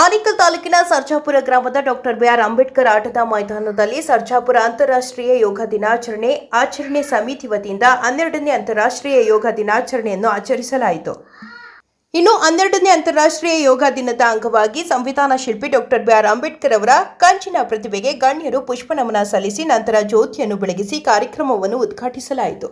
ಆನೇಕಲ್ ತಾಲೂಕಿನ ಸರ್ಜಾಪುರ ಗ್ರಾಮದ doctor B R Ambedkar ಆಟದ ಮೈದಾನದಲ್ಲಿ ಸರ್ಜಾಪುರ ಅಂತಾರಾಷ್ಟ್ರೀಯ ಯೋಗ ದಿನಾಚರಣೆ ಆಚರಣೆ ಸಮಿತಿ ವತಿಯಿಂದ 12ನೇ ಅಂತಾರಾಷ್ಟ್ರೀಯ ಯೋಗ ದಿನಾಚರಣೆಯನ್ನು ಆಚರಿಸಲಾಯಿತು. ಇನ್ನು 12ನೇ ಅಂತಾರಾಷ್ಟ್ರೀಯ ಯೋಗ ದಿನದ ಅಂಗವಾಗಿ ಸಂವಿಧಾನ ಶಿಲ್ಪಿ ಡಾಕ್ಟರ್ ಬಿಆರ್ ಅಂಬೇಡ್ಕರ್ ಅವರ ಕಂಚಿನ ಪ್ರತಿಭೆಗೆ ಗಣ್ಯರು ಪುಷ್ಪನಮನ ಸಲ್ಲಿಸಿ ನಂತರ ಜ್ಯೋತಿಯನ್ನು ಬೆಳಗಿಸಿ ಕಾರ್ಯಕ್ರಮವನ್ನು ಉದ್ಘಾಟಿಸಲಾಯಿತು.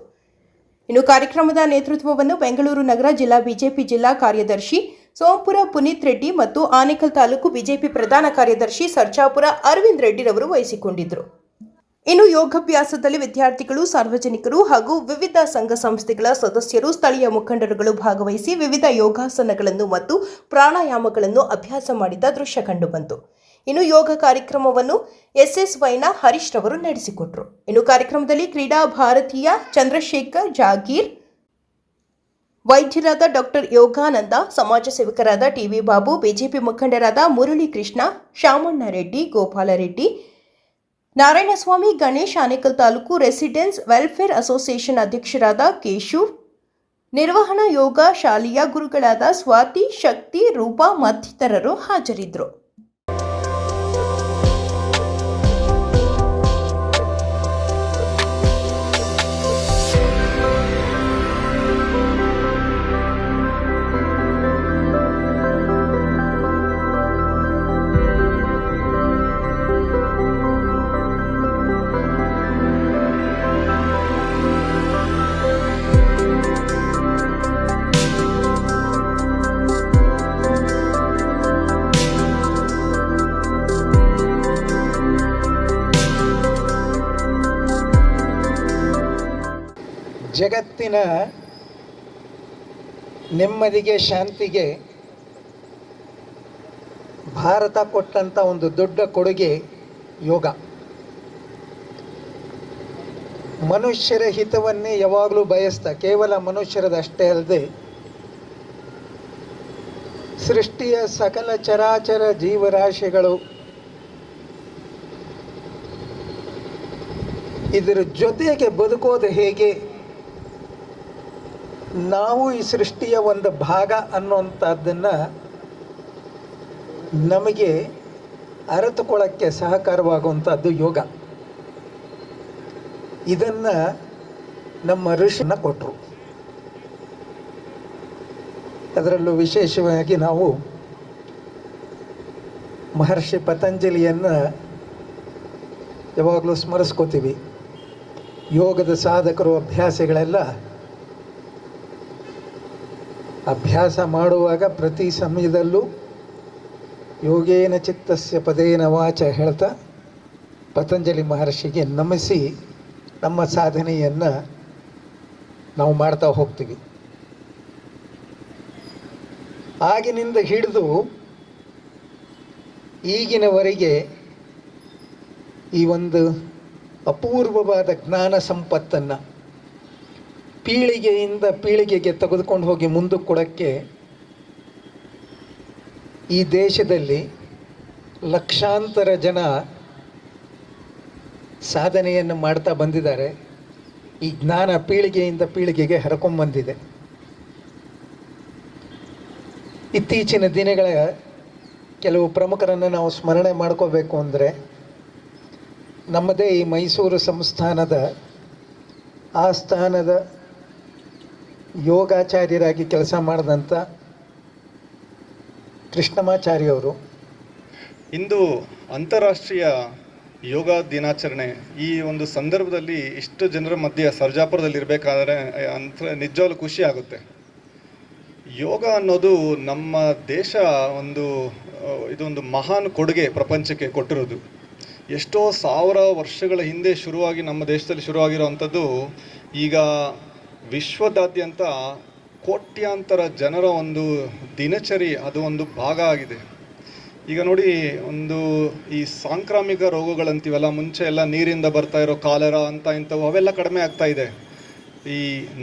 ಇನ್ನು ಕಾರ್ಯಕ್ರಮದ ನೇತೃತ್ವವನ್ನು ಬೆಂಗಳೂರು ನಗರ ಜಿಲ್ಲಾ ಬಿಜೆಪಿ ಜಿಲ್ಲಾ ಕಾರ್ಯದರ್ಶಿ ಸೋಂಪುರ ಪುನೀತ್ ರೆಡ್ಡಿ ಮತ್ತು ಆನೇಕಲ್ ತಾಲೂಕು ಬಿಜೆಪಿ ಪ್ರಧಾನ ಕಾರ್ಯದರ್ಶಿ ಸರ್ಜಾಪುರ ಅರವಿಂದ್ ರೆಡ್ಡಿರವರು ವಹಿಸಿಕೊಂಡಿದ್ದರು. ಇನ್ನು ಯೋಗಾಭ್ಯಾಸದಲ್ಲಿ ವಿದ್ಯಾರ್ಥಿಗಳು, ಸಾರ್ವಜನಿಕರು ಹಾಗೂ ವಿವಿಧ ಸಂಘ ಸಂಸ್ಥೆಗಳ ಸದಸ್ಯರು, ಸ್ಥಳೀಯ ಮುಖಂಡರುಗಳು ಭಾಗವಹಿಸಿ ವಿವಿಧ ಯೋಗಾಸನಗಳನ್ನು ಮತ್ತು ಪ್ರಾಣಾಯಾಮಗಳನ್ನು ಅಭ್ಯಾಸ ಮಾಡಿದ ದೃಶ್ಯ ಕಂಡುಬಂತು. ಇನ್ನು ಯೋಗ ಕಾರ್ಯಕ್ರಮವನ್ನು ಎಸ್ಎಸ್ವೈನ ಹರೀಶ್ ರವರು ನಡೆಸಿಕೊಟ್ಟರು. ಇನ್ನು ಕಾರ್ಯಕ್ರಮದಲ್ಲಿ ಕ್ರೀಡಾ ಭಾರತೀಯ ಚಂದ್ರಶೇಖರ್ ಜಾಗೀರ್, ವೈದ್ಯರಾದ ಡಾಕ್ಟರ್ ಯೋಗಾನಂದ, ಸಮಾಜ ಸೇವಕರಾದ ಟಿವಿ ಬಾಬು, ಬಿಜೆಪಿ ಮುಖಂಡರಾದ Murali Krishna, Shamanna Reddy, Gopala Reddy, Narayanaswamy, Ganesh, Anekal taluk residents welfare association ಅಧ್ಯಕ್ಷರಾದ ಕೇಶವ್, ನಿರ್ವಹಣಾ ಯೋಗ ಶಾಲೆಯ ಗುರುಗಳಾದ ಸ್ವಾತಿ, ಶಕ್ತಿ, ರೂಪಾ ಮತ್ತಿತರರು ಹಾಜರಿದ್ದರು. ಜಗತ್ತಿನ ನೆಮ್ಮದಿಗೆ, ಶಾಂತಿಗೆ ಭಾರತ ಕೊಟ್ಟಂಥ ಒಂದು ದೊಡ್ಡ ಕೊಡುಗೆ ಯೋಗ. ಮನುಷ್ಯರ ಹಿತವನ್ನೇ ಯಾವಾಗಲೂ ಬಯಸ್ತಾ, ಕೇವಲ ಮನುಷ್ಯರದಷ್ಟೇ ಅಲ್ಲದೆ ಸೃಷ್ಟಿಯ ಸಕಲ ಚರಾಚರ ಜೀವರಾಶಿಗಳು ಇದರ ಜೊತೆಗೆ ಬದುಕೋದು ಹೇಗೆ, ನಾವು ಈ ಸೃಷ್ಟಿಯ ಒಂದು ಭಾಗ ಅನ್ನುವಂಥದ್ದನ್ನು ನಮಗೆ ಅರಿತುಕೊಳ್ಳೋಕ್ಕೆ ಸಹಕಾರವಾಗುವಂಥದ್ದು ಯೋಗ. ಇದನ್ನು ನಮ್ಮ ಋಷಿನ ಕೊಟ್ಟರು. ಅದರಲ್ಲೂ ವಿಶೇಷವಾಗಿ ನಾವು ಮಹರ್ಷಿ ಪತಂಜಲಿಯನ್ನು ಯಾವಾಗಲೂ ಸ್ಮರಿಸ್ಕೋತೀವಿ. ಯೋಗದ ಸಾಧಕರು, ಅಭ್ಯಾಸಿಗಳೆಲ್ಲ ಅಭ್ಯಾಸ ಮಾಡುವಾಗ ಪ್ರತಿ ಸಮಯದಲ್ಲೂ ಯೋಗೇನ ಚಿತ್ತಸ್ಯ ಪದೇನ ವಾಚ ಹೇಳ್ತಾ ಪತಂಜಲಿ ಮಹರ್ಷಿಗೆ ನಮಿಸಿ ನಮ್ಮ ಸಾಧನೆಯನ್ನು ನಾವು ಮಾಡ್ತಾ ಹೋಗ್ತೀವಿ. ಆಗಿನಿಂದ ಹಿಡಿದು ಈಗಿನವರೆಗೆ ಈ ಒಂದು ಅಪೂರ್ವವಾದ ಜ್ಞಾನ ಸಂಪತ್ತನ್ನು ಪೀಳಿಗೆಯಿಂದ ಪೀಳಿಗೆಗೆ ತೆಗೆದುಕೊಂಡು ಹೋಗಿ ಮುಂದಕ್ಕೆ ಕೊಡೋಕ್ಕೆ ಈ ದೇಶದಲ್ಲಿ ಲಕ್ಷಾಂತರ ಜನ ಸಾಧನೆಯನ್ನು ಮಾಡ್ತಾ ಬಂದಿದ್ದಾರೆ. ಈ ಜ್ಞಾನ ಪೀಳಿಗೆಯಿಂದ ಪೀಳಿಗೆಗೆ ಹರಕೊಂಬಂದಿದೆ. ಇತ್ತೀಚಿನ ದಿನಗಳ ಕೆಲವು ಪ್ರಮುಖರನ್ನು ನಾವು ಸ್ಮರಣೆ ಮಾಡ್ಕೋಬೇಕು ಅಂದರೆ, ನಮ್ಮದೇ ಈ ಮೈಸೂರು ಸಂಸ್ಥಾನದ ಆಸ್ಥಾನದ ಯೋಗಾಚಾರ್ಯರಾಗಿ ಕೆಲಸ ಮಾಡಿದಂಥ ಕೃಷ್ಣಮಾಚಾರ್ಯವರು ಇಂದು ಅಂತಾರಾಷ್ಟ್ರೀಯ ಯೋಗ ದಿನಾಚರಣೆ ಈ ಒಂದು ಸಂದರ್ಭದಲ್ಲಿ ಇಷ್ಟು ಜನರ ಮಧ್ಯೆ ಸರ್ಜಾಪುರದಲ್ಲಿ ಇರಬೇಕಾದ್ರೆ ನಿಜವಾಗ್ಲೂ ಖುಷಿ ಆಗುತ್ತೆ. ಯೋಗ ಅನ್ನೋದು ನಮ್ಮ ದೇಶ ಇದೊಂದು ಮಹಾನ್ ಕೊಡುಗೆ ಪ್ರಪಂಚಕ್ಕೆ ಕೊಟ್ಟಿರೋದು. ಎಷ್ಟೋ ಸಾವಿರ ವರ್ಷಗಳ ಹಿಂದೆ ಶುರುವಾಗಿ ನಮ್ಮ ದೇಶದಲ್ಲಿ ಶುರುವಾಗಿರುವಂಥದ್ದು ಈಗ ವಿಶ್ವದಾದ್ಯಂತ ಕೋಟ್ಯಾಂತರ ಜನರ ಒಂದು ದಿನಚರಿ, ಅದು ಒಂದು ಭಾಗ ಆಗಿದೆ. ಈಗ ನೋಡಿ, ಈ ಸಾಂಕ್ರಾಮಿಕ ರೋಗಗಳಂತೀವಲ್ಲ, ಮುಂಚೆ ಎಲ್ಲ ನೀರಿಂದ ಬರ್ತಾ ಇರೋ ಕಾಲರ ಅಂತ ಇಂಥವು ಅವೆಲ್ಲ ಕಡಿಮೆ ಆಗ್ತಾ ಇದೆ. ಈ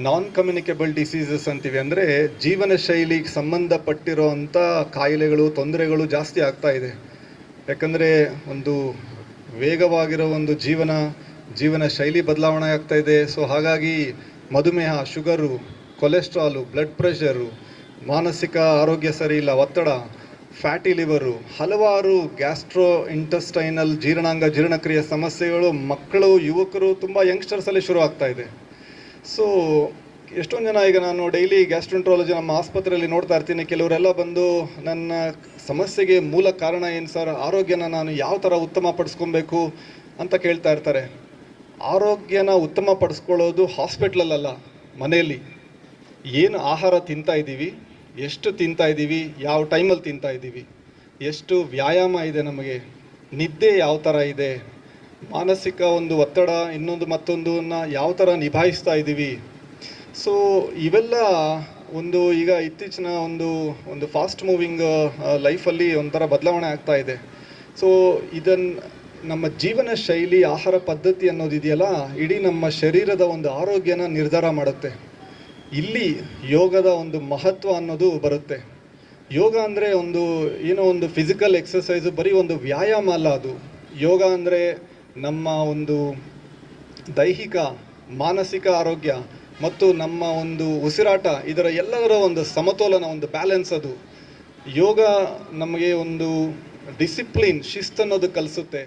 ನಾನ್ ಕಮ್ಯುನಿಕೇಬಲ್ ಡಿಸೀಸಸ್ ಅಂತೀವಿ, ಅಂದರೆ ಜೀವನ ಶೈಲಿಗೆ ಸಂಬಂಧಪಟ್ಟಿರೋ ಅಂಥ ಕಾಯಿಲೆಗಳು, ತೊಂದರೆಗಳು ಜಾಸ್ತಿ ಆಗ್ತಾ ಇದೆ. ಯಾಕಂದರೆ ಒಂದು ವೇಗವಾಗಿರೋ ಒಂದು ಜೀವನ ಶೈಲಿ ಬದಲಾವಣೆ ಆಗ್ತಾ ಇದೆ. ಸೊ ಹಾಗಾಗಿ ಮಧುಮೇಹ, ಶುಗರು, ಕೊಲೆಸ್ಟ್ರಾಲು, ಬ್ಲಡ್ ಪ್ರೆಷರು, ಮಾನಸಿಕ ಆರೋಗ್ಯ ಸರಿ ಇಲ್ಲ, ಒತ್ತಡ, ಫ್ಯಾಟಿ ಲಿವರು, ಹಲವಾರು ಗ್ಯಾಸ್ಟ್ರೋ ಇಂಟೆಸ್ಟೈನಲ್ ಜೀರ್ಣಕ್ರಿಯೆ ಸಮಸ್ಯೆಗಳು ಮಕ್ಕಳು, ಯುವಕರು, ತುಂಬ ಯಂಗ್ಸ್ಟರ್ಸಲ್ಲಿ ಶುರು ಆಗ್ತಾ ಇದೆ. ಸೊ ಎಷ್ಟೊಂದು ಜನ, ಈಗ ನಾನು ಡೈಲಿ ಗ್ಯಾಸ್ಟ್ರೆಂಟ್ರಾಲಜಿ ನಮ್ಮ ಆಸ್ಪತ್ರೆಯಲ್ಲಿ ನೋಡ್ತಾ ಇರ್ತೀನಿ, ಕೆಲವರೆಲ್ಲ ಬಂದು ನನ್ನ ಸಮಸ್ಯೆಗೆ ಮೂಲ ಕಾರಣ ಏನು ಸರ್, ಆರೋಗ್ಯನ ನಾನು ಯಾವ ಥರ ಉತ್ತಮಪಡಿಸ್ಕೊಬೇಕು ಅಂತ ಕೇಳ್ತಾ ಇರ್ತಾರೆ. ಆರೋಗ್ಯನ ಉತ್ತಮಪಡಿಸ್ಕೊಳ್ಳೋದು ಹಾಸ್ಪಿಟ್ಲಲ್ಲ, ಮನೆಯಲ್ಲಿ ಏನು ಆಹಾರ ತಿಂತಾ ಇದ್ದೀವಿ, ಎಷ್ಟು ತಿಂತಾ ಇದ್ದೀವಿ, ಯಾವ ಟೈಮಲ್ಲಿ ತಿಂತಾ ಇದ್ದೀವಿ, ಎಷ್ಟು ವ್ಯಾಯಾಮ ಇದೆ ನಮಗೆ, ನಿದ್ದೆ ಯಾವ ಥರ ಇದೆ, ಮಾನಸಿಕ ಒಂದು ಒತ್ತಡ ಇನ್ನೊಂದು ಮತ್ತೊಂದನ್ನು ಯಾವ ಥರ ನಿಭಾಯಿಸ್ತಾ ಇದ್ದೀವಿ. ಸೊ ಇವೆಲ್ಲ ಈಗ ಇತ್ತೀಚಿನ ಒಂದು ಫಾಸ್ಟ್ ಮೂವಿಂಗ್ ಲೈಫಲ್ಲಿ ಒಂಥರ ಬದಲಾವಣೆ ಆಗ್ತಾ ಇದೆ. ಸೊ ಇದನ್ನು ನಮ್ಮ ಜೀವನ ಶೈಲಿ, ಆಹಾರ ಪದ್ಧತಿ ಅನ್ನೋದಿದೆಯಲ್ಲ, ಇಡೀ ನಮ್ಮ ಶರೀರದ ಒಂದು ಆರೋಗ್ಯನ ನಿರ್ಧಾರ ಮಾಡುತ್ತೆ. ಇಲ್ಲಿ ಯೋಗದ ಒಂದು ಮಹತ್ವ ಅನ್ನೋದು ಬರುತ್ತೆ. ಯೋಗ ಅಂದರೆ ಒಂದು ಫಿಸಿಕಲ್ ಎಕ್ಸಸೈಸು, ಬರೀ ಒಂದು ವ್ಯಾಯಾಮ ಅಲ್ಲ ಅದು. ಯೋಗ ಅಂದರೆ ನಮ್ಮ ಒಂದು ದೈಹಿಕ, ಮಾನಸಿಕ ಆರೋಗ್ಯ ಮತ್ತು ನಮ್ಮ ಒಂದು ಉಸಿರಾಟ, ಇದರ ಎಲ್ಲದರ ಒಂದು ಸಮತೋಲನ, ಒಂದು ಬ್ಯಾಲೆನ್ಸ್ ಅದು. ಯೋಗ ನಮಗೆ ಒಂದು ಡಿಸಿಪ್ಲಿನ್, ಶಿಸ್ತನ್ನೋದು ಕಲಿಸುತ್ತೆ.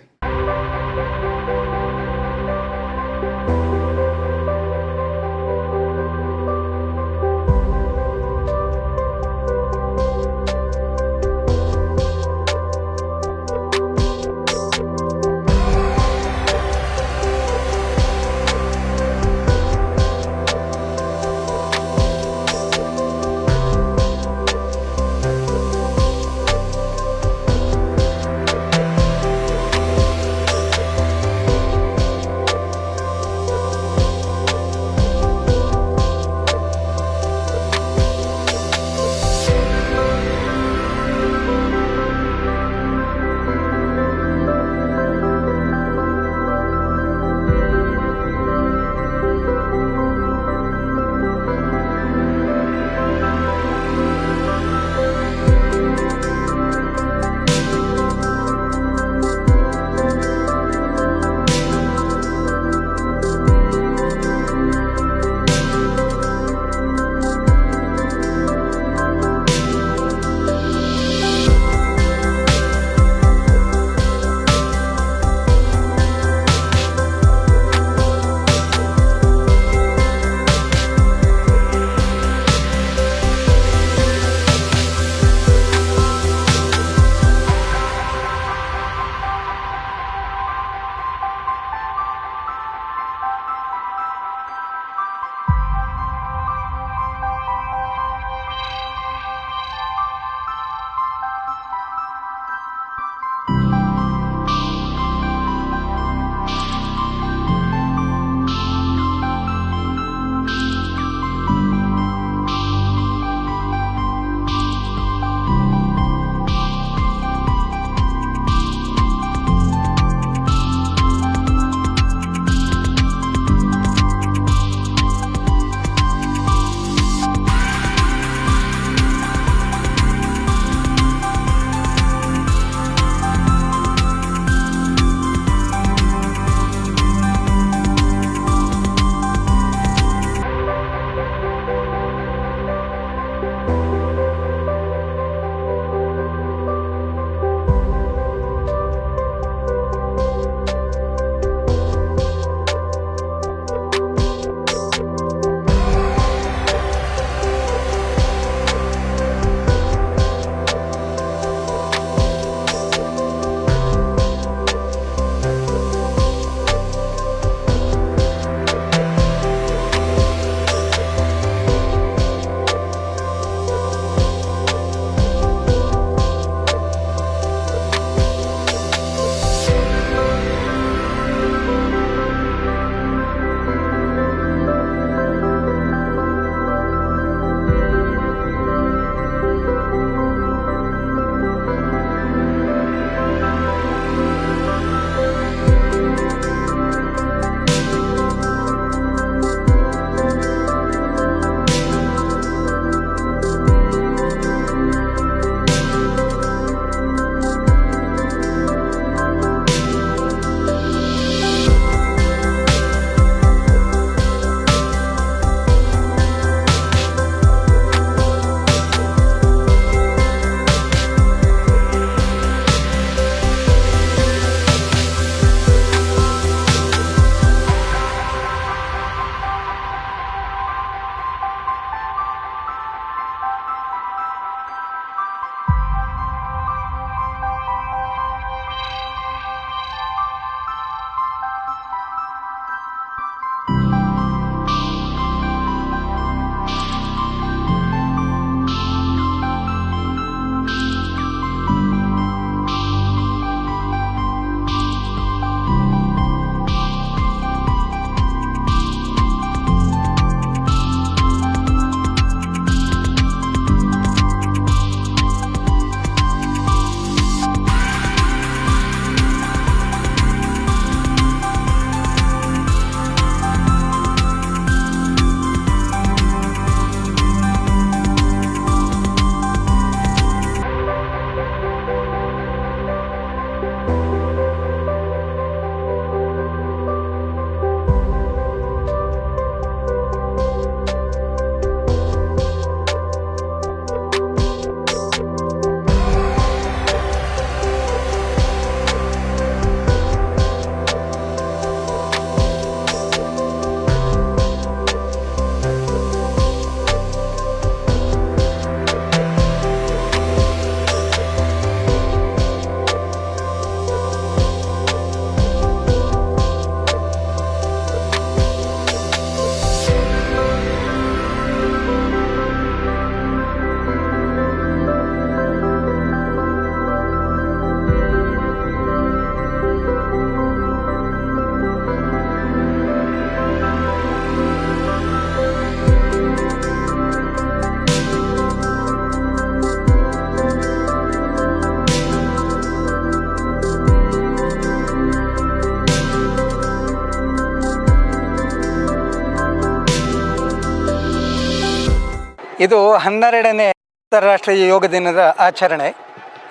ಇದು 12ನೇ ಅಂತಾರಾಷ್ಟ್ರೀಯ ಯೋಗ ದಿನದ ಆಚರಣೆ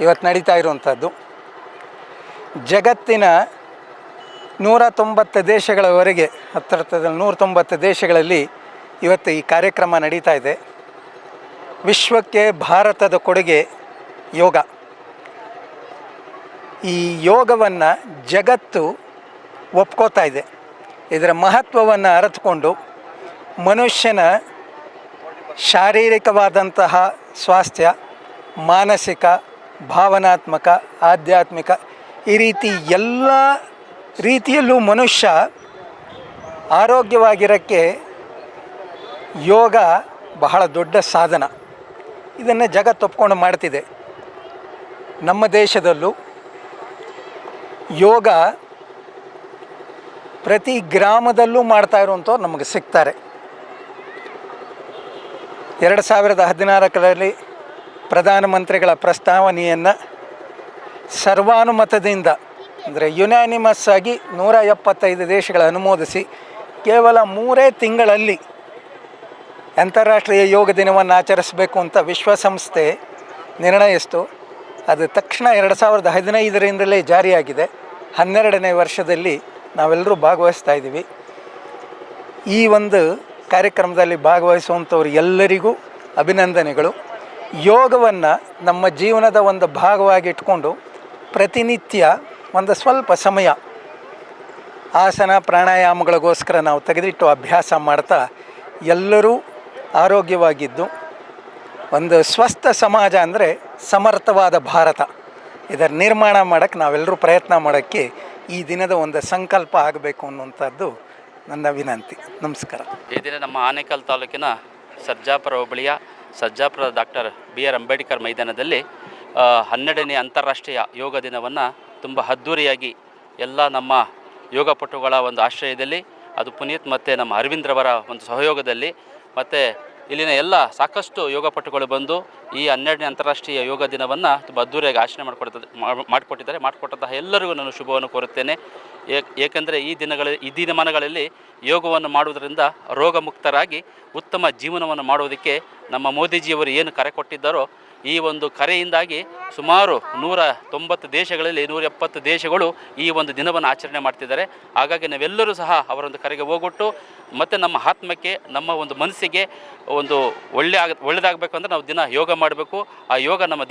ಇವತ್ತು ನಡೀತಾ ಇರುವಂಥದ್ದು. ಜಗತ್ತಿನ 190 ದೇಶಗಳವರೆಗೆ, ಹತ್ತಿರದಲ್ಲಿ 190 ದೇಶಗಳಲ್ಲಿ ಇವತ್ತು ಈ ಕಾರ್ಯಕ್ರಮ ನಡೀತಾ ಇದೆ. ವಿಶ್ವಕ್ಕೆ ಭಾರತದ ಕೊಡುಗೆ ಯೋಗ. ಈ ಯೋಗವನ್ನು ಜಗತ್ತು ಒಪ್ಕೋತಾ ಇದೆ. ಇದರ ಮಹತ್ವವನ್ನು ಅರಿತುಕೊಂಡು ಮನುಷ್ಯನ ಶಾರೀರಿಕವಾದಂತಹ ಸ್ವಾಸ್ಥ್ಯ, ಮಾನಸಿಕ, ಭಾವನಾತ್ಮಕ, ಆಧ್ಯಾತ್ಮಿಕ, ಈ ರೀತಿ ಎಲ್ಲ ರೀತಿಯಲ್ಲೂ ಮನುಷ್ಯ ಆರೋಗ್ಯವಾಗಿರೋಕ್ಕೆ ಯೋಗ ಬಹಳ ದೊಡ್ಡ ಸಾಧನ. ಇದನ್ನು ಜಗತ್ತು ಒಪ್ಕೊಂಡು ಮಾಡ್ತಿದೆ. ನಮ್ಮ ದೇಶದಲ್ಲೂ ಯೋಗ ಪ್ರತಿ ಗ್ರಾಮದಲ್ಲೂ ಮಾಡ್ತಾ ಇರುವಂಥವ್ರು ನಮಗೆ ಸಿಗ್ತಾರೆ. 2014ರಲ್ಲಿ ಪ್ರಧಾನಮಂತ್ರಿಗಳ ಪ್ರಸ್ತಾವನೆಯನ್ನು ಸರ್ವಾನುಮತದಿಂದ, ಅಂದರೆ ಯುನಾನಿಮಸ್ ಆಗಿ 175 ದೇಶಗಳ ಅನುಮೋದಿಸಿ ಕೇವಲ 3 ತಿಂಗಳಲ್ಲಿ ಅಂತಾರಾಷ್ಟ್ರೀಯ ಯೋಗ ದಿನವನ್ನು ಆಚರಿಸಬೇಕು ಅಂತ ವಿಶ್ವಸಂಸ್ಥೆ ನಿರ್ಣಯಿಸಿತು. ಅದು ತಕ್ಷಣ 2015ರಿಂದಲೇ ಜಾರಿಯಾಗಿದೆ. 12ನೇ ವರ್ಷದಲ್ಲಿ ನಾವೆಲ್ಲರೂ ಭಾಗವಹಿಸ್ತಾ ಇದ್ದೀವಿ. ಈ ಒಂದು ಕಾರ್ಯಕ್ರಮದಲ್ಲಿ ಭಾಗವಹಿಸುವಂಥವ್ರು ಎಲ್ಲರಿಗೂ ಅಭಿನಂದನೆಗಳು. ಯೋಗವನ್ನು ನಮ್ಮ ಜೀವನದ ಒಂದು ಭಾಗವಾಗಿ ಇಟ್ಕೊಂಡು ಪ್ರತಿನಿತ್ಯ ಒಂದು ಸ್ವಲ್ಪ ಸಮಯ ಆಸನ ಪ್ರಾಣಾಯಾಮಗಳಿಗೋಸ್ಕರ ನಾವು ತೆಗೆದಿಟ್ಟು ಅಭ್ಯಾಸ ಮಾಡ್ತಾ ಎಲ್ಲರೂ ಆರೋಗ್ಯವಾಗಿದ್ದು ಒಂದು ಸ್ವಸ್ಥ ಸಮಾಜ ಅಂದರೆ ಸಮರ್ಥವಾದ ಭಾರತ, ಇದರ ನಿರ್ಮಾಣ ಮಾಡೋಕ್ಕೆ ನಾವೆಲ್ಲರೂ ಪ್ರಯತ್ನ ಮಾಡೋಕ್ಕೆ ಈ ದಿನದ ಒಂದು ಸಂಕಲ್ಪ ಆಗಬೇಕು ಅನ್ನುವಂಥದ್ದು ನನ್ನ ವಿನಂತಿ. ನಮಸ್ಕಾರ. ಈ ದಿನ ನಮ್ಮ ಆನೇಕಲ್ ತಾಲೂಕಿನ ಸರ್ಜಾಪುರ ಹೋಬಳಿಯ ಸರ್ಜಾಪುರ ಡಾಕ್ಟರ್ BR ಅಂಬೇಡ್ಕರ್ ಮೈದಾನದಲ್ಲಿ 12ನೇ ಅಂತಾರಾಷ್ಟ್ರೀಯ ಯೋಗ ದಿನವನ್ನು ತುಂಬ ಅದ್ಧೂರಿಯಾಗಿ ಎಲ್ಲ ನಮ್ಮ ಯೋಗಪಟುಗಳ ಒಂದು ಆಶ್ರಯದಲ್ಲಿ, ಅದು ಪುನೀತ್ ಮತ್ತು ನಮ್ಮ ಅರವಿಂದ್ರವರ ಒಂದು ಸಹಯೋಗದಲ್ಲಿ, ಮತ್ತು ಇಲ್ಲಿನ ಎಲ್ಲ ಸಾಕಷ್ಟು ಯೋಗಪಟುಗಳು ಬಂದು ಈ 12ನೇ ಅಂತಾರಾಷ್ಟ್ರೀಯ ಯೋಗ ದಿನವನ್ನು ತುಂಬ ಅದ್ಧೂರಿಯಾಗಿ ಆಚರಣೆ ಮಾಡಿಕೊಟ್ಟಂತಹ ಎಲ್ಲರಿಗೂ ನಾನು ಶುಭವನ್ನು ಕೋರುತ್ತೇನೆ. ಏಕೆಂದರೆ ಈ ದಿನಮಾನಗಳಲ್ಲಿ ಯೋಗವನ್ನು ಮಾಡುವುದರಿಂದ ರೋಗಮುಕ್ತರಾಗಿ ಉತ್ತಮ ಜೀವನವನ್ನು ಮಾಡುವುದಕ್ಕೆ ನಮ್ಮ ಮೋದಿಜಿಯವರು ಏನು ಕರೆ ಕೊಟ್ಟಿದ್ದಾರೋ, ಈ ಒಂದು ಕರೆಯಿಂದಾಗಿ ಸುಮಾರು 190 ದೇಶಗಳಲ್ಲಿ 170 ದೇಶಗಳು ಈ ಒಂದು ದಿನವನ್ನು ಆಚರಣೆ ಮಾಡ್ತಿದ್ದಾರೆ. ಹಾಗಾಗಿ ನಾವೆಲ್ಲರೂ ಸಹ ಅವರೊಂದು ಕರೆಗೆ ಹೋಗೊಟ್ಟು ಮತ್ತು ನಮ್ಮ ಆತ್ಮಕ್ಕೆ, ನಮ್ಮ ಒಂದು ಮನಸ್ಸಿಗೆ ಒಂದು ಒಳ್ಳೆಯದಾಗಬೇಕು ಅಂದರೆ ನಾವು ದಿನ ಯೋಗ ಮಾಡಬೇಕು. ಆ ಯೋಗ ನಮ್ಮ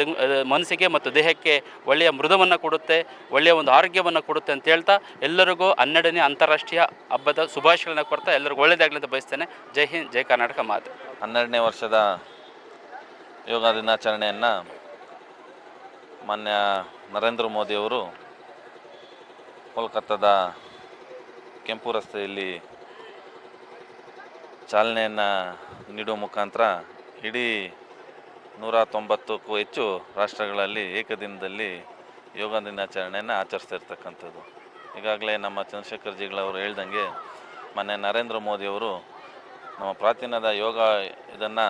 ಮನಸ್ಸಿಗೆ ಮತ್ತು ದೇಹಕ್ಕೆ ಒಳ್ಳೆಯ ಮೃದವನ್ನು ಕೊಡುತ್ತೆ, ಒಳ್ಳೆಯ ಒಂದು ಆರೋಗ್ಯವನ್ನು ಕೊಡುತ್ತೆ ಅಂತ ಹೇಳ್ತಾ ಎಲ್ಲರಿಗೂ 12ನೇ ಅಂತಾರಾಷ್ಟ್ರೀಯ ಹಬ್ಬದ ಶುಭಾಶಯಗಳನ್ನು ಕೊಡ್ತಾ ಎಲ್ಲರಿಗೂ ಒಳ್ಳೆಯದಾಗಲಿ ಅಂತ ಬಯಸ್ತೇನೆ. ಜೈ ಹಿಂದ್, ಜೈ ಕರ್ನಾಟಕ ಮಾತು. 12ನೇ ವರ್ಷದ ಯೋಗ ದಿನಾಚರಣೆಯನ್ನು ಮಾನ್ಯ ನರೇಂದ್ರ ಮೋದಿಯವರು ಕೋಲ್ಕತ್ತಾದ ಕೆಂಪು ರಸ್ತೆಯಲ್ಲಿ ಚಾಲನೆಯನ್ನು ನೀಡುವ ಮುಖಾಂತರ ಇಡೀ 190ಕ್ಕೂ ಹೆಚ್ಚು ರಾಷ್ಟ್ರಗಳಲ್ಲಿ ಏಕದಿನದಲ್ಲಿ ಯೋಗ ದಿನಾಚರಣೆಯನ್ನು ಆಚರಿಸ್ತಿರ್ತಕ್ಕಂಥದ್ದು. ಈಗಾಗಲೇ ನಮ್ಮ ಚಂದ್ರಶೇಖರ್ ಜಿಗಳವರು ಹೇಳ್ದಂಗೆ ಮಾನ್ಯ ನರೇಂದ್ರ ಮೋದಿಯವರು ನಮ್ಮ ಪ್ರಾಚೀನದ ಯೋಗ ಇದನ್ನು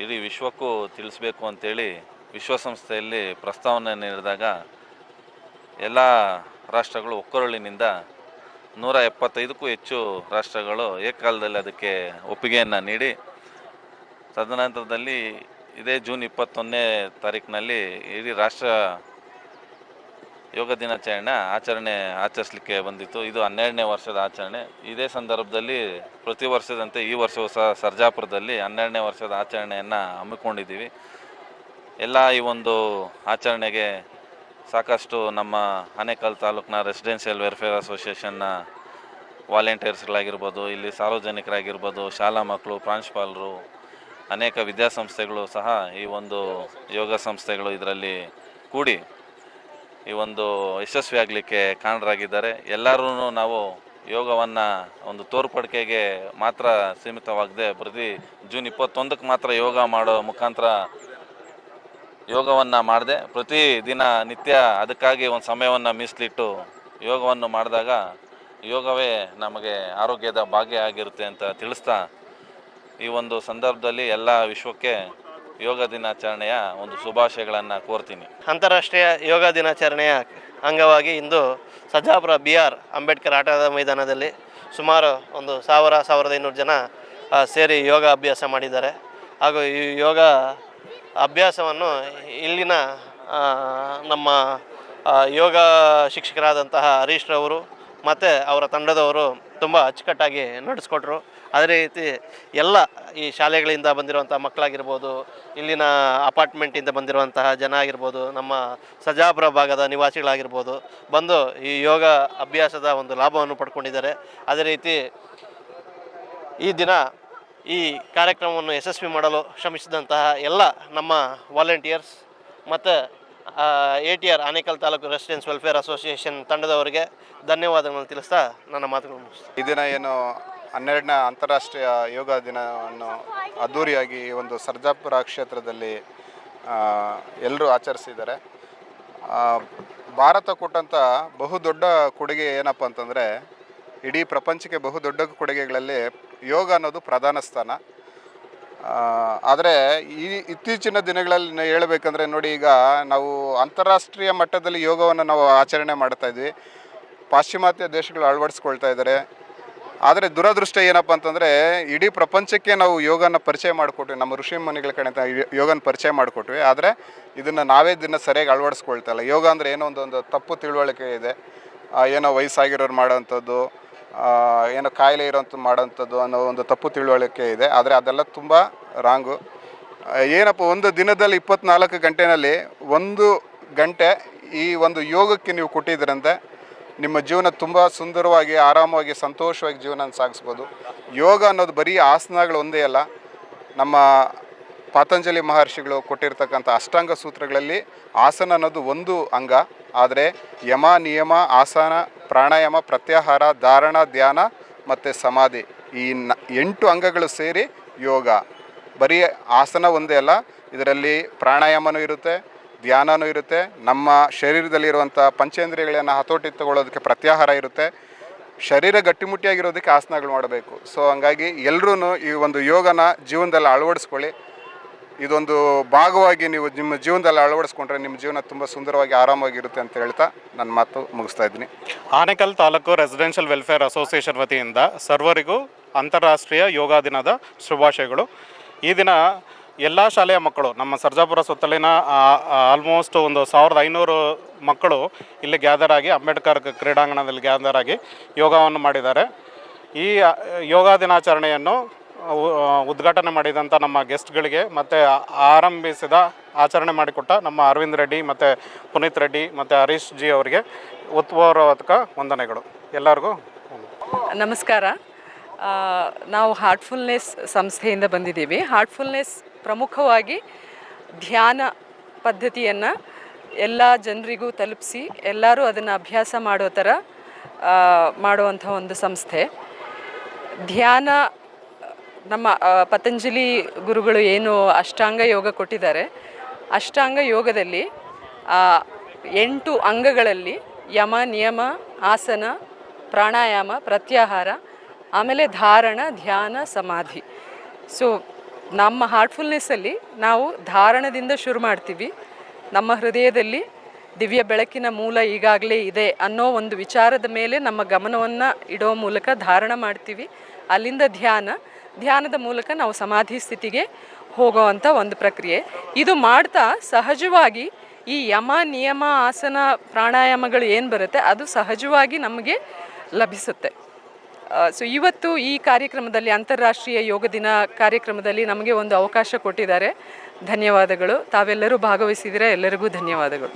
ಇಡೀ ವಿಶ್ವಕ್ಕೂ ತಿಳಿಸ್ಬೇಕು ಅಂತೇಳಿ ವಿಶ್ವಸಂಸ್ಥೆಯಲ್ಲಿ ಪ್ರಸ್ತಾವನೆ ನೀಡಿದಾಗ ಎಲ್ಲ ರಾಷ್ಟ್ರಗಳು ಒಕ್ಕೊರಳಿನಿಂದ 175ಕ್ಕೂ ಹೆಚ್ಚು ರಾಷ್ಟ್ರಗಳು ಏಕಕಾಲದಲ್ಲಿ ಅದಕ್ಕೆ ಒಪ್ಪಿಗೆಯನ್ನು ನೀಡಿ, ತದನಂತರದಲ್ಲಿ ಇದೇ ಜೂನ್ 21ನೇ ತಾರೀಕಿನಲ್ಲಿ ಇಡೀ ರಾಷ್ಟ್ರ ಯೋಗ ದಿನಾಚರಣೆ ಆಚರಿಸಲಿಕ್ಕೆ ಬಂದಿತ್ತು. ಇದು 12ನೇ ವರ್ಷದ ಆಚರಣೆ. ಇದೇ ಸಂದರ್ಭದಲ್ಲಿ ಪ್ರತಿ ವರ್ಷದಂತೆ ಈ ವರ್ಷವೂ ಸಹ ಸರ್ಜಾಪುರದಲ್ಲಿ 12ನೇ ವರ್ಷದ ಆಚರಣೆಯನ್ನು ಹಮ್ಮಿಕೊಂಡಿದ್ದೀವಿ. ಎಲ್ಲ ಈ ಒಂದು ಆಚರಣೆಗೆ ಸಾಕಷ್ಟು ನಮ್ಮ ಆನೇಕಲ್ ತಾಲೂಕಿನ ರೆಸಿಡೆನ್ಷಿಯಲ್ ವೆಲ್ಫೇರ್ ಅಸೋಸಿಯೇಷನ್ನ ವಾಲಂಟಿಯರ್ಸ್ಗಳಾಗಿರ್ಬೋದು, ಇಲ್ಲಿ ಸಾರ್ವಜನಿಕರಾಗಿರ್ಬೋದು, ಶಾಲಾ ಮಕ್ಕಳು, ಪ್ರಾಂಶುಪಾಲರು, ಅನೇಕ ವಿದ್ಯಾಸಂಸ್ಥೆಗಳು ಸಹ ಈ ಒಂದು ಯೋಗ ಸಂಸ್ಥೆಗಳು ಇದರಲ್ಲಿ ಕೂಡಿ ಈ ಒಂದು ಯಶಸ್ವಿ ಆಗಲಿಕ್ಕೆ ಕಾರಣರಾಗಿದ್ದಾರೆ. ಎಲ್ಲರೂ ನಾವು ಯೋಗವನ್ನು ಒಂದು ತೋರ್ಪಡಿಕೆಗೆ ಮಾತ್ರ ಸೀಮಿತವಾಗದೆ ಪ್ರತಿ ಜೂನ್ 21ಕ್ಕೆ ಮಾತ್ರ ಯೋಗ ಮಾಡೋ ಮುಖಾಂತರ ಯೋಗವನ್ನು ಮಾಡದೆ ಪ್ರತಿ ದಿನ ನಿತ್ಯ ಅದಕ್ಕಾಗಿ ಒಂದು ಸಮಯವನ್ನು ಮೀಸಲಿಟ್ಟು ಯೋಗವನ್ನು ಮಾಡಿದಾಗ ಯೋಗವೇ ನಮಗೆ ಆರೋಗ್ಯದ ಭಾಗ್ಯ ಆಗಿರುತ್ತೆ ಅಂತ ತಿಳಿಸ್ತಾ, ಈ ಒಂದು ಸಂದರ್ಭದಲ್ಲಿ ಎಲ್ಲ ವಿಶ್ವಕ್ಕೆ ಯೋಗ ದಿನಾಚರಣೆಯ ಒಂದು ಶುಭಾಶಯಗಳನ್ನು ಕೋರ್ತೀನಿ. ಅಂತಾರಾಷ್ಟ್ರೀಯ ಯೋಗ ದಿನಾಚರಣೆಯ ಅಂಗವಾಗಿ ಇಂದು ಸರ್ಜಾಪುರ BR ಅಂಬೇಡ್ಕರ್ ಆಟದ ಮೈದಾನದಲ್ಲಿ ಸುಮಾರು 1,000-1,500 ಜನ ಸೇರಿ ಯೋಗ ಅಭ್ಯಾಸ ಮಾಡಿದ್ದಾರೆ. ಹಾಗೂ ಈ ಯೋಗ ಅಭ್ಯಾಸವನ್ನು ಇಲ್ಲಿನ ನಮ್ಮ ಯೋಗ ಶಿಕ್ಷಕರಾದಂತಹ ಹರೀಶ್ ರವರು ಮತ್ತು ಅವರ ತಂಡದವರು ತುಂಬ ಅಚ್ಚುಕಟ್ಟಾಗಿ ನಡೆಸ್ಕೊಟ್ರು. ಅದೇ ರೀತಿ ಎಲ್ಲ ಈ ಶಾಲೆಗಳಿಂದ ಬಂದಿರುವಂಥ ಮಕ್ಕಳಾಗಿರ್ಬೋದು, ಇಲ್ಲಿನ ಅಪಾರ್ಟ್ಮೆಂಟಿಂದ ಬಂದಿರುವಂತಹ ಜನ ಆಗಿರ್ಬೋದು, ನಮ್ಮ ಸರ್ಜಾಪುರ ಭಾಗದ ನಿವಾಸಿಗಳಾಗಿರ್ಬೋದು ಬಂದು ಈ ಯೋಗ ಅಭ್ಯಾಸದ ಒಂದು ಲಾಭವನ್ನು ಪಡ್ಕೊಂಡಿದ್ದಾರೆ. ಅದೇ ರೀತಿ ಈ ದಿನ ಈ ಕಾರ್ಯಕ್ರಮವನ್ನು ಯಶಸ್ವಿ ಮಾಡಲು ಶ್ರಮಿಸಿದಂತಹ ಎಲ್ಲ ನಮ್ಮ ವಾಲಂಟಿಯರ್ಸ್ ಮತ್ತು ATR Anekal taluk residents welfare association ತಂಡದವರಿಗೆ ಧನ್ಯವಾದಗಳನ್ನು ತಿಳಿಸ್ತಾ ನನ್ನ ಮಾತುಗಳನ್ನು ಮುಗಿಸ್ತೇನೆ. ಈ ದಿನ ಏನು 12ನೇ ಅಂತಾರಾಷ್ಟ್ರೀಯ ಯೋಗ ದಿನವನ್ನು ಅದ್ಧೂರಿಯಾಗಿ ಒಂದು ಸರ್ಜಾಪುರ ಕ್ಷೇತ್ರದಲ್ಲಿ ಎಲ್ಲರೂ ಆಚರಿಸಿದ್ದಾರೆ. ಭಾರತ ಕೊಟ್ಟಂಥ ಬಹುದೊಡ್ಡ ಕೊಡುಗೆ ಏನಪ್ಪ ಅಂತಂದರೆ, ಇಡೀ ಪ್ರಪಂಚಕ್ಕೆ ಬಹುದೊಡ್ಡ ಕೊಡುಗೆಗಳಲ್ಲಿ ಯೋಗ ಅನ್ನೋದು ಪ್ರಧಾನ ಸ್ಥಾನ. ಆದರೆ ಇತ್ತೀಚಿನ ದಿನಗಳಲ್ಲಿ ಹೇಳಬೇಕಂದ್ರೆ ನೋಡಿ, ಈಗ ನಾವು ಅಂತಾರಾಷ್ಟ್ರೀಯ ಮಟ್ಟದಲ್ಲಿ ಯೋಗವನ್ನು ನಾವು ಆಚರಣೆ ಮಾಡ್ತಾಯಿದ್ವಿ, ಪಾಶ್ಚಿಮಾತ್ಯ ದೇಶಗಳು ಅಳವಡಿಸ್ಕೊಳ್ತಾ ಇದ್ದಾರೆ. ಆದರೆ ದುರದೃಷ್ಟ ಏನಪ್ಪ ಅಂತಂದರೆ, ಇಡೀ ಪ್ರಪಂಚಕ್ಕೆ ನಾವು ಯೋಗನ ಪರಿಚಯ ಮಾಡಿಕೊಟ್ವಿ, ನಮ್ಮ ಋಷಿ ಮುನಿಗಳ ಕಡೆ ಯೋಗನ ಪರಿಚಯ ಮಾಡಿಕೊಟ್ವಿ. ಆದರೆ ಇದನ್ನು ನಾವೇ ಸರಿಯಾಗಿ ಅಳವಡಿಸ್ಕೊಳ್ತಾ ಇಲ್ಲ. ಯೋಗ ಅಂದರೆ ಏನೋ ಒಂದು ತಪ್ಪು ತಿಳುವಳಿಕೆ ಇದೆ. ಏನೋ ವಯಸ್ಸಾಗಿರೋರು ಮಾಡೋವಂಥದ್ದು, ಏನೋ ಕಾಯಿಲೆ ಇರೋಂಥ ಮಾಡೋವಂಥದ್ದು ಅನ್ನೋ ಒಂದು ತಪ್ಪು ತಿಳುವಳಿಕೆ ಇದೆ. ಆದರೆ ಅದೆಲ್ಲ ತುಂಬ ರಾಂಗು. ಏನಪ್ಪ, ಒಂದು ದಿನದಲ್ಲಿ 24 ಗಂಟೆಯಲ್ಲಿ 1 ಗಂಟೆ ಈ ಒಂದು ಯೋಗಕ್ಕೆ ನೀವು ಕೊಟ್ಟಿದ್ದೀರಂತೆ ನಿಮ್ಮ ಜೀವನ ತುಂಬ ಸುಂದರವಾಗಿ, ಆರಾಮವಾಗಿ, ಸಂತೋಷವಾಗಿ ಜೀವನ ಸಾಗಿಸ್ಬೋದು. ಯೋಗ ಅನ್ನೋದು ಬರೀ ಆಸನಗಳು ಒಂದೇ ಅಲ್ಲ. ನಮ್ಮ ಪತಂಜಲಿ ಮಹರ್ಷಿಗಳು ಕೊಟ್ಟಿರ್ತಕ್ಕಂಥ ಅಷ್ಟಾಂಗ ಸೂತ್ರಗಳಲ್ಲಿ ಆಸನ ಅನ್ನೋದು ಒಂದು ಅಂಗ. ಆದರೆ ಯಮ, ನಿಯಮ, ಆಸನ, ಪ್ರಾಣಾಯಾಮ, ಪ್ರತ್ಯಾಹಾರ, ಧಾರಣ, ಧ್ಯಾನ ಮತ್ತು ಸಮಾಧಿ, ಈ 8 ಅಂಗಗಳು ಸೇರಿ ಯೋಗ. ಬರೀ ಆಸನ ಒಂದೇ ಅಲ್ಲ, ಇದರಲ್ಲಿ ಪ್ರಾಣಾಯಾಮನೂ ಇರುತ್ತೆ, ಧ್ಯಾನನೂ ಇರುತ್ತೆ, ನಮ್ಮ ಶರೀರದಲ್ಲಿರುವಂಥ ಪಂಚೇಂದ್ರಿಯಗಳನ್ನು ಹತೋಟಿ ತಗೊಳ್ಳೋದಕ್ಕೆ ಪ್ರತ್ಯಾಹಾರ ಇರುತ್ತೆ, ಶರೀರ ಗಟ್ಟಿಮುಟ್ಟಿಯಾಗಿರೋದಕ್ಕೆ ಆಸನಗಳು ಮಾಡಬೇಕು. ಸೊ ಹಂಗಾಗಿ ಎಲ್ಲರೂ ಈ ಒಂದು ಯೋಗನ ಜೀವನದಲ್ಲಿ ಅಳವಡಿಸ್ಕೊಳ್ಳಿ. ಇದೊಂದು ಭಾಗವಾಗಿ ನೀವು ನಿಮ್ಮ ಜೀವನದಲ್ಲಿ ಅಳವಡಿಸ್ಕೊಂಡ್ರೆ ನಿಮ್ಮ ಜೀವನ ತುಂಬ ಸುಂದರವಾಗಿ, ಆರಾಮಾಗಿರುತ್ತೆ ಅಂತ ಹೇಳ್ತಾ ನನ್ನ ಮಾತು ಮುಗಿಸ್ತಾ ಇದ್ದೀನಿ. Anekal taluk residential welfare association ವತಿಯಿಂದ ಸರ್ವರಿಗೂ ಅಂತಾರಾಷ್ಟ್ರೀಯ ಯೋಗ ದಿನದ ಶುಭಾಶಯಗಳು. ಈ ದಿನ ಎಲ್ಲ ಶಾಲೆಯ ಮಕ್ಕಳು, ನಮ್ಮ ಸರ್ಜಾಪುರ ಸುತ್ತಲಿನ ಆಲ್ಮೋಸ್ಟ್ ಒಂದು 1500 ಮಕ್ಕಳು ಇಲ್ಲಿ ಗ್ಯಾದರ್ ಆಗಿ ಅಂಬೇಡ್ಕರ್ ಕ್ರೀಡಾಂಗಣದಲ್ಲಿ ಗ್ಯಾದರ್ ಆಗಿ ಯೋಗವನ್ನು ಮಾಡಿದ್ದಾರೆ. ಈ ಯೋಗ ದಿನಾಚರಣೆಯನ್ನು ಉದ್ಘಾಟನೆ ಮಾಡಿದಂಥ ನಮ್ಮ ಗೆಸ್ಟ್ಗಳಿಗೆ ಮತ್ತು ಆರಂಭಿಸಿದ ಆಚರಣೆ ಮಾಡಿಕೊಟ್ಟ ನಮ್ಮ ಅರವಿಂದ್ ರೆಡ್ಡಿ ಮತ್ತು ಪುನೀತ್ ರೆಡ್ಡಿ ಮತ್ತು ಹರೀಶ್ ಜಿ ಅವರಿಗೆ ಉತ್ಪೂರ್ವಕ ವಂದನೆಗಳು. ಎಲ್ಲರಿಗೂ ನಮಸ್ಕಾರ. ನಾವು ಹಾರ್ಟ್ಫುಲ್ನೆಸ್ ಸಂಸ್ಥೆಯಿಂದ ಬಂದಿದ್ದೀವಿ. ಹಾರ್ಟ್ಫುಲ್ನೆಸ್ ಪ್ರಮುಖವಾಗಿ ಧ್ಯಾನ ಪದ್ಧತಿಯನ್ನು ಎಲ್ಲ ಜನರಿಗೂ ತಲುಪಿಸಿ ಎಲ್ಲರೂ ಅದನ್ನು ಅಭ್ಯಾಸ ಮಾಡೋ ಥರ ಮಾಡುವಂಥ ಒಂದು ಸಂಸ್ಥೆ. ಧ್ಯಾನ ನಮ್ಮ ಪತಂಜಲಿ ಗುರುಗಳು ಏನು ಅಷ್ಟಾಂಗ ಯೋಗ ಕೊಟ್ಟಿದ್ದಾರೆ, ಅಷ್ಟಾಂಗ ಯೋಗದಲ್ಲಿ 8 ಅಂಗಗಳಲ್ಲಿ ಯಮ, ನಿಯಮ, ಆಸನ, ಪ್ರಾಣಾಯಾಮ, ಪ್ರತ್ಯಾಹಾರ, ಆಮೇಲೆ ಧಾರಣ, ಧ್ಯಾನ, ಸಮಾಧಿ. ಸೊ ನಮ್ಮ ಹಾರ್ಟ್ಫುಲ್ನೆಸ್ಸಲ್ಲಿ ನಾವು ಧಾರಣದಿಂದ ಶುರು ಮಾಡ್ತೀವಿ. ನಮ್ಮ ಹೃದಯದಲ್ಲಿ ದಿವ್ಯ ಬೆಳಕಿನ ಮೂಲ ಈಗಾಗಲೇ ಇದೆ ಅನ್ನೋ ಒಂದು ವಿಚಾರದ ಮೇಲೆ ನಮ್ಮ ಗಮನವನ್ನು ಇಡೋ ಮೂಲಕ ಧಾರಣ ಮಾಡ್ತೀವಿ. ಅಲ್ಲಿಂದ ಧ್ಯಾನದ ಮೂಲಕ ನಾವು ಸಮಾಧಿ ಸ್ಥಿತಿಗೆ ಹೋಗೋವಂಥ ಒಂದು ಪ್ರಕ್ರಿಯೆ. ಇದು ಮಾಡ್ತಾ ಸಹಜವಾಗಿ ಈ ಯಮ, ನಿಯಮ, ಆಸನ, ಪ್ರಾಣಾಯಾಮಗಳು ಏನು ಬರುತ್ತೆ ಅದು ಸಹಜವಾಗಿ ನಮಗೆ ಲಭಿಸುತ್ತೆ. ಸೊ ಇವತ್ತು ಈ ಕಾರ್ಯಕ್ರಮದಲ್ಲಿ, ಅಂತಾರಾಷ್ಟ್ರೀಯ ಯೋಗ ದಿನ ಕಾರ್ಯಕ್ರಮದಲ್ಲಿ ನಮಗೆ ಒಂದು ಅವಕಾಶ ಕೊಟ್ಟಿದ್ದಾರೆ. ಧನ್ಯವಾದಗಳು. ತಾವೆಲ್ಲರೂ ಭಾಗವಹಿಸಿದ್ದೀರಾ, ಎಲ್ಲರಿಗೂ ಧನ್ಯವಾದಗಳು.